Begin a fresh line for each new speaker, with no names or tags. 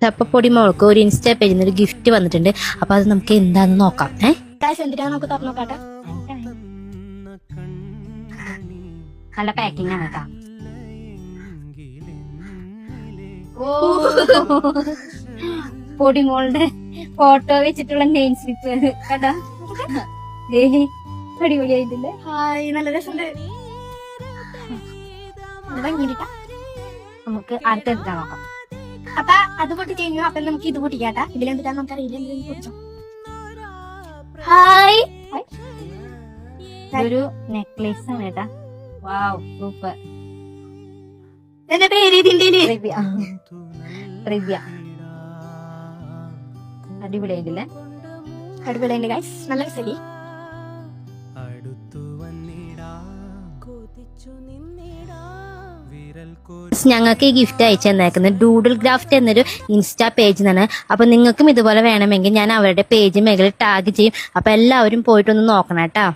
ചപ്പപ്പൊടി മോൾക്ക് ഒരു ഇൻസ്റ്റാ പേജിൽ നിന്ന് ഒരു ഗിഫ്റ്റ് വന്നിട്ടുണ്ട്. അപ്പൊ അത് നമുക്ക് എന്താന്ന് നോക്കാം.
എന്തിനാ നമുക്ക് തുറന്നു നോക്കാട്ടെ. നല്ല പാക്കിംഗ് ആണ് കേട്ടാ. പൊടിമോളുടെ ഫോട്ടോ വെച്ചിട്ടുള്ള നെയിം സ്ലിപ്പ് കേട്ടാ. അടിപൊളിയായിട്ടില്ലേ? ഹായ്, നല്ല രസമുണ്ട്. നമുക്ക് അടുത്ത എടുത്താ നോക്കാം. അപ്പൊ അത് പൊട്ടി കഴിഞ്ഞു. അപ്പൊ നമുക്ക് ഇത് പൊട്ടിക്കാട്ടാ. ഇതിലെന്തിട്ടാ നമുക്ക് അറിയില്ല. ഹായ്, ഒരു നെക്ലേസ് ആണ് കേട്ടാ. വാവ്, സൂപ്പർ. എന്റെ പേര് ഇതിന്റെ അടിപൊളിയായിട്ടില്ലേ? അടിപൊളിയുണ്ട് ഗൈസ്, നല്ല രസല്ലേ?
ഞങ്ങൾക്ക് ഈ ഗിഫ്റ്റ് അയച്ചു തന്നേക്കുന്നത് ഡൂഡിൽ ക്രാഫ്റ്റ് എന്നൊരു ഇൻസ്റ്റാ പേജിൽ നിന്നാണ്. അപ്പൊ നിങ്ങൾക്കും ഇതുപോലെ വേണമെങ്കിൽ ഞാൻ അവരുടെ പേജ് മേഖല ടാഗ് ചെയ്യും. അപ്പൊ എല്ലാവരും പോയിട്ടൊന്ന് നോക്കണം കേട്ടോ.